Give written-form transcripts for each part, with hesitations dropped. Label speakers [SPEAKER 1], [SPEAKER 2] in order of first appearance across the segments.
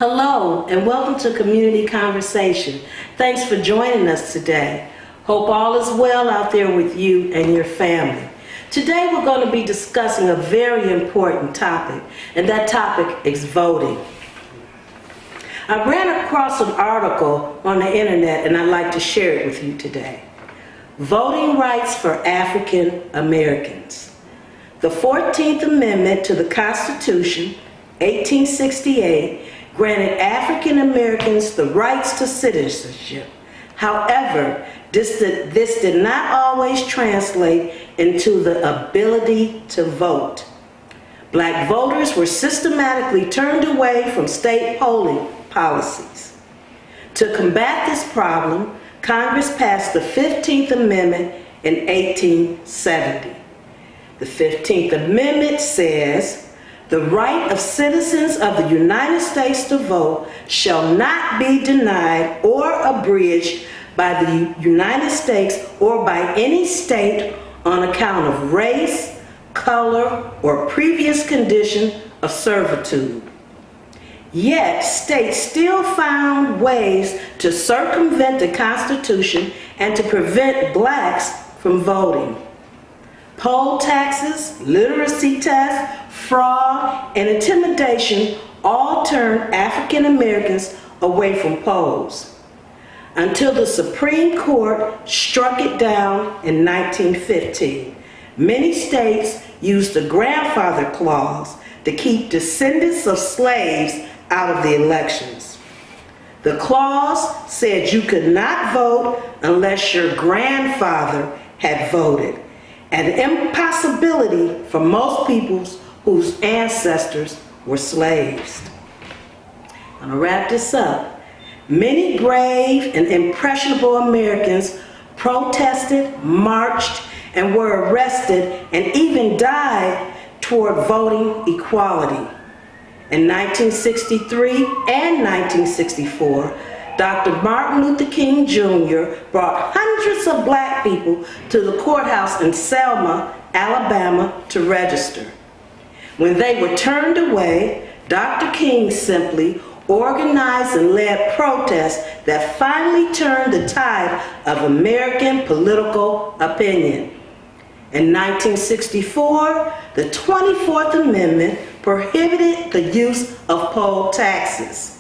[SPEAKER 1] Hello and welcome to Community Conversation. Thanks for joining us today. Hope all is well out there with you and your family. Today we're going to be discussing a very important topic, and that topic is voting. I ran across an article on the internet and I'd like to share it with you today. Voting rights for African Americans. The 14th Amendment to the Constitution, 1868, granted African Americans the rights to citizenship. However, this did not always translate into the ability to vote. Black voters were systematically turned away from state polling policies. To combat this problem, Congress passed the 15th Amendment in 1870. The 15th Amendment says, "The right of citizens of the United States to vote shall not be denied or abridged by the United States or by any state on account of race, color, or previous condition of servitude." Yet, states still found ways to circumvent the Constitution and to prevent blacks from voting. Poll taxes, literacy tests, fraud, and intimidation all turned African Americans away from polls, until the Supreme Court struck it down in 1915. Many states used the grandfather clause to keep descendants of slaves out of the elections. The clause said you could not vote unless your grandfather had voted, an impossibility for most people whose ancestors were slaves. I'm gonna wrap this up. Many brave and impressionable Americans protested, marched, and were arrested and even died toward voting equality. In 1963 and 1964, Dr. Martin Luther King Jr. brought hundreds of black people to the courthouse in Selma, Alabama to register. When they were turned away, Dr. King simply organized and led protests that finally turned the tide of American political opinion. In 1964, the 24th Amendment prohibited the use of poll taxes.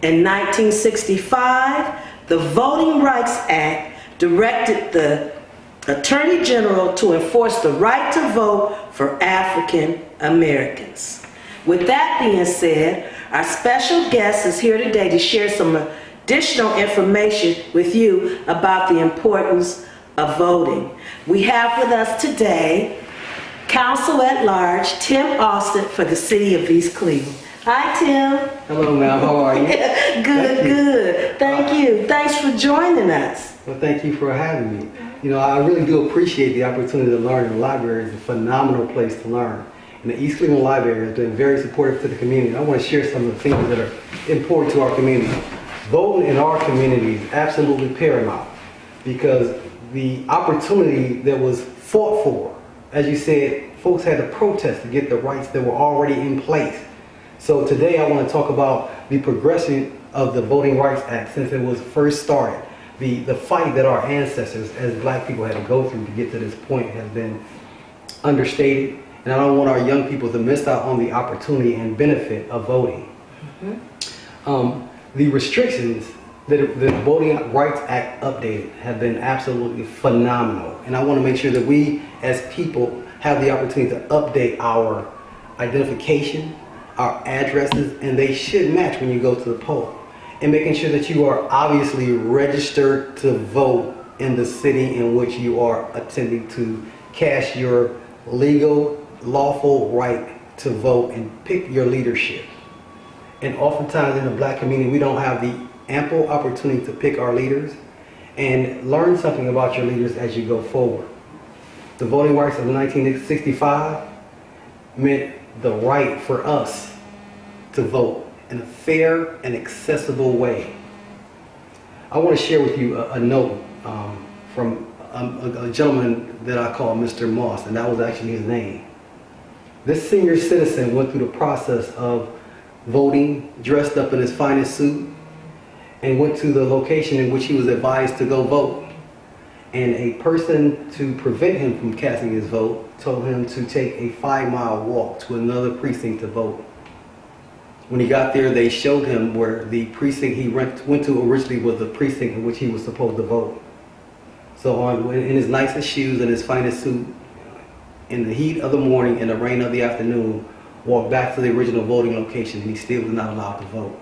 [SPEAKER 1] In 1965, the Voting Rights Act directed the Attorney General to enforce the right to vote for African Americans. With that being said, our special guest is here today to share some additional information with you about the importance of voting. We have with us today Counsel at Large Tim Austin for the City of East Cleveland. Hi, Tim.
[SPEAKER 2] Hello, ma'am. How are you?
[SPEAKER 1] Good. Thank you. Thanks for joining us.
[SPEAKER 2] Well, thank you for having me. You know, I really do appreciate the opportunity to learn in the library. It's a phenomenal place to learn. And the East Cleveland Library has been very supportive to the community. I want to share some of the things that are important to our community. Voting in our community is absolutely paramount because the opportunity that was fought for, as you said, folks had to protest to get the rights that were already in place. So today I want to talk about the progression of the Voting Rights Act since it was first started. The fight that our ancestors as black people had to go through to get to this point has been understated. And I don't want our young people to miss out on the opportunity and benefit of voting. The restrictions that the Voting Rights Act updated have been absolutely phenomenal. And I want to make sure that we as people have the opportunity to update our identification, our addresses, and they should match when you go to the poll. And making sure that you are obviously registered to vote in the city in which you are attempting to cast your legal, lawful right to vote and pick your leadership. And oftentimes in the black community, we don't have the ample opportunity to pick our leaders and learn something about your leaders as you go forward. The Voting Rights of 1965 meant the right for us to vote in a fair and accessible way. I want to share with you a note from a gentleman that I call Mr. Moss, and that was actually his name. This senior citizen went through the process of voting, dressed up in his finest suit, and went to the location in which he was advised to go vote. And a person, to prevent him from casting his vote, told him to take a 5-mile walk to another precinct to vote. When he got there, they showed him where the precinct he went to originally was the precinct in which he was supposed to vote. So in his nicest shoes and his finest suit, in the heat of the morning and the rain of the afternoon, walked back to the original voting location, and he still was not allowed to vote.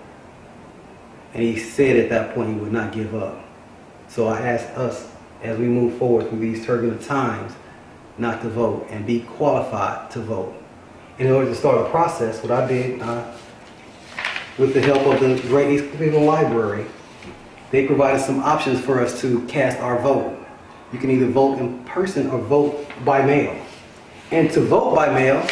[SPEAKER 2] And he said at that point he would not give up. So I asked us, as we move forward through these turbulent times, not to vote and be qualified to vote. In order to start a process, what I did, with the help of the Great East Cleveland Library, they provided some options for us to cast our vote. You can either vote in person or vote by mail. And to vote by mail,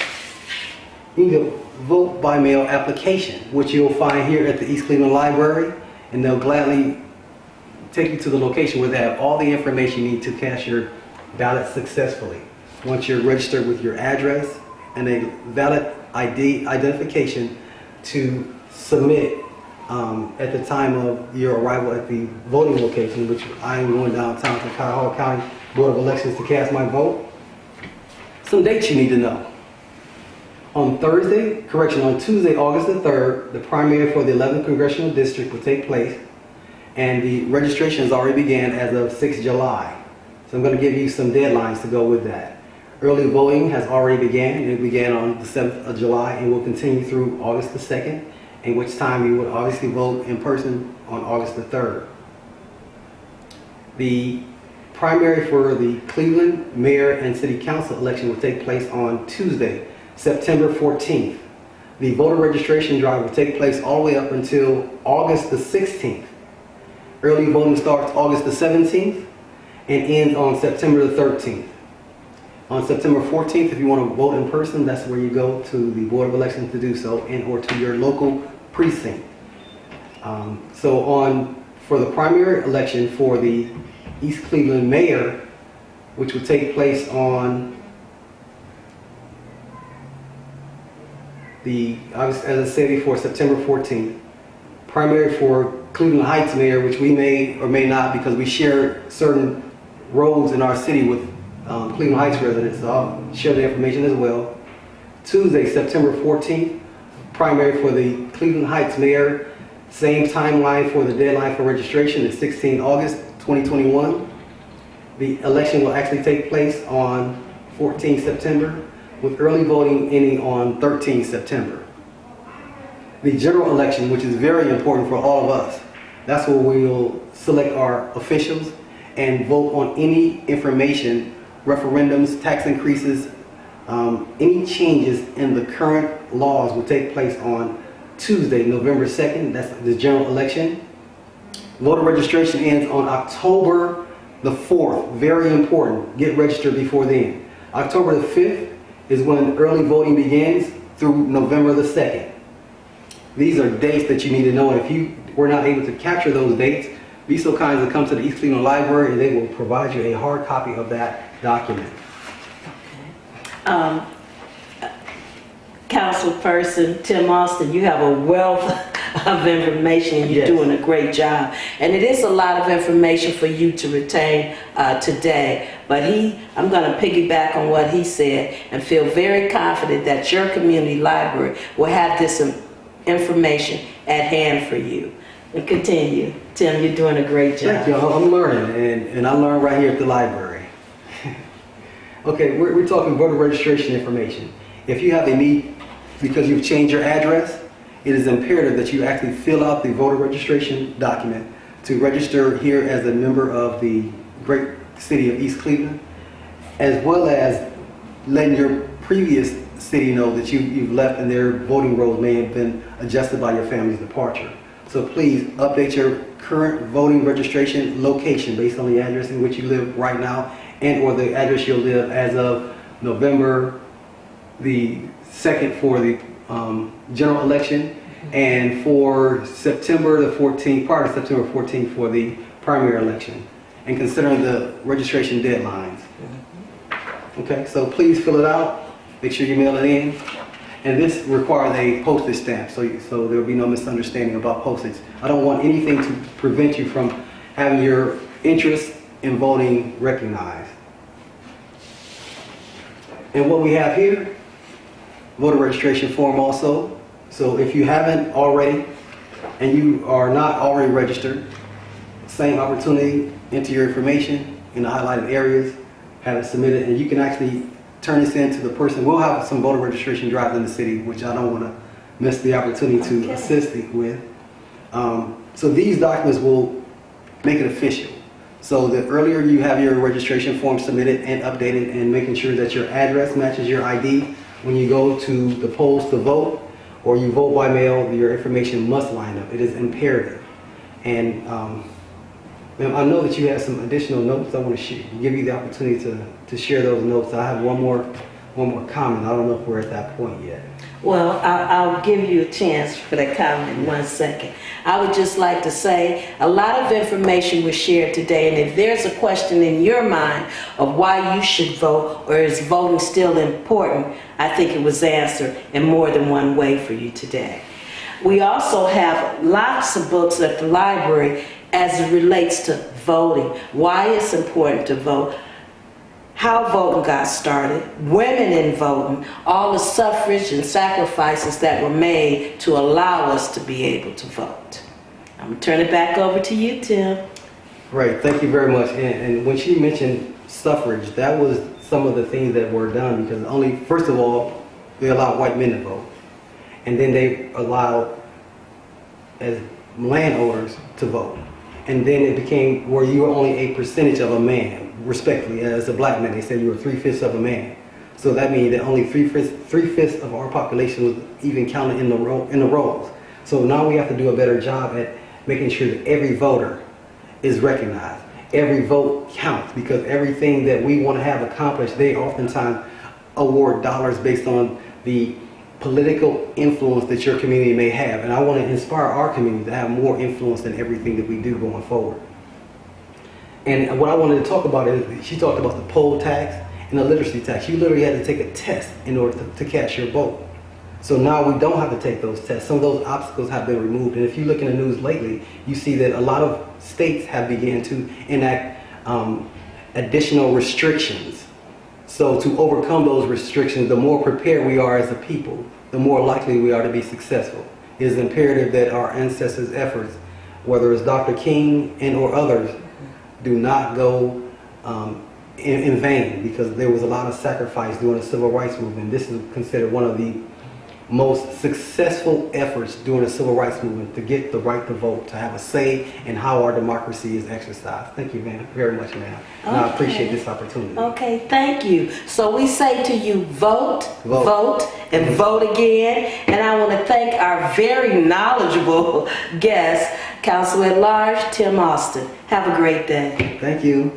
[SPEAKER 2] you need a vote by mail application, which you'll find here at the East Cleveland Library, and they'll gladly take you to the location where they have all the information you need to cast your ballot successfully. Once you're registered with your address and a valid ID identification to submit at the time of your arrival at the voting location, which I am going downtown to Cuyahoga County Board of Elections to cast my vote. Some dates you need to know. On Tuesday, August the 3rd, the primary for the 11th Congressional District will take place, and the registration has already began as of 6 July. So I'm going to give you some deadlines to go with that. Early voting has already began, and it began on the 7th of July and will continue through August the 2nd, in which time you would obviously vote in person on August the 3rd. The primary for the Cleveland Mayor and City Council election will take place on Tuesday, September 14th. The voter registration drive will take place all the way up until August the 16th. Early voting starts August the 17th and ends on September the 13th. On September 14th, if you want to vote in person, that's where you go to the Board of Elections to do so, and or to your local precinct. For the primary election for the East Cleveland Mayor, which will take place on as I said before, September 14th. Primary for Cleveland Heights Mayor, which we may or may not, because we share certain roads in our city with Cleveland Heights residents, so I'll share the information as well. Tuesday, September 14th, primary for the Cleveland Heights Mayor. Same timeline for the deadline for registration is 16 August 2021. The election will actually take place on 14 September, with early voting ending on 13 September. The general election, which is very important for all of us, that's where we will select our officials and vote on any information, referendums, tax increases, any changes in the current laws will take place on Tuesday, November 2nd. That's the general election. Voter registration ends on October the 4th. Very important. Get registered before then. October the 5th is when early voting begins through November the 2nd. These are dates that you need to know, and if you were not able to capture those dates, be so kind as to come to the East Cleveland Library and they will provide you a hard copy of that document.
[SPEAKER 1] Councilperson Tim Austin, you have a wealth of information and you're
[SPEAKER 2] Yes.
[SPEAKER 1] doing a great job. And it is a lot of information for you to retain today. But I'm going to piggyback on what he said and feel very confident that your community library will have this information at hand for you. And continue. Tim, you're doing a great job.
[SPEAKER 2] Thank you. I'm learning, and I learn right here at the library. Okay, we're talking voter registration information. If you have a need because you've changed your address, it is imperative that you actually fill out the voter registration document to register here as a member of the great city of East Cleveland, as well as letting your previous city know that you've left and their voting rolls may have been adjusted by your family's departure. So please update your current voting registration location based on the address in which you live right now, and or the address you'll live as of November the 2nd for the general election, and for September the 14th, prior to September 14th for the primary election, and considering the registration deadlines. Okay, so please fill it out. Make sure you mail it in. And this requires a postage stamp, so there will be no misunderstanding about postage. I don't want anything to prevent you from having your interest in voting recognized. And what we have here, voter registration form also. So if you haven't already, and you are not already registered, same opportunity, enter your information in the highlighted areas, have it submitted, and you can actually turn this in to the person. We'll have some voter registration drives in the city, which I don't want to miss the opportunity to assist with. So these documents will make it official. So the earlier you have your registration form submitted and updated, and making sure that your address matches your ID when you go to the polls to vote, or you vote by mail, your information must line up. It is imperative. And ma'am, I know that you have some additional notes. I want to give you the opportunity to share those notes. I have one more comment. I don't know if we're at that point yet.
[SPEAKER 1] Well, I'll give you a chance for that comment in 1 second. I would just like to say a lot of information was shared today, and if there's a question in your mind of why you should vote, or is voting still important, I think it was answered in more than one way for you today. We also have lots of books at the library as it relates to voting, why it's important to vote, how voting got started, women in voting, all the suffrage and sacrifices that were made to allow us to be able to vote. I'm gonna turn it back over to you, Tim.
[SPEAKER 2] Right, thank you very much. And when she mentioned suffrage, that was some of the things that were done, because first of all, they allowed white men to vote. And then they allowed, as landowners, to vote. And then it became where you were only a percentage of a man. Respectfully, as a black man, they said you were 3/5 of a man. So that means that only three-fifths of our population was even counted in the rolls. So now we have to do a better job at making sure that every voter is recognized. Every vote counts, because everything that we want to have accomplished, they oftentimes award dollars based on the political influence that your community may have. And I want to inspire our community to have more influence in everything that we do going forward. And what I wanted to talk about is, she talked about the poll tax and the literacy tax. You literally had to take a test in order to cast your vote. So now we don't have to take those tests. Some of those obstacles have been removed. And if you look in the news lately, you see that a lot of states have begun to enact additional restrictions. So to overcome those restrictions, the more prepared we are as a people, the more likely we are to be successful. It is imperative that our ancestors' efforts, whether it's Dr. King and or others, do not go in vain, because there was a lot of sacrifice during the civil rights movement. This is considered one of the most successful efforts during the civil rights movement, to get the right to vote, to have a say in how our democracy is exercised. Thank you, ma'am, very much, ma'am. And I appreciate this opportunity.
[SPEAKER 1] Okay, thank you. So we say to you, vote, vote, and vote again. And I want to thank our very knowledgeable guest, Councilor at Large, Tim Austin. Have a great day.
[SPEAKER 2] Thank you.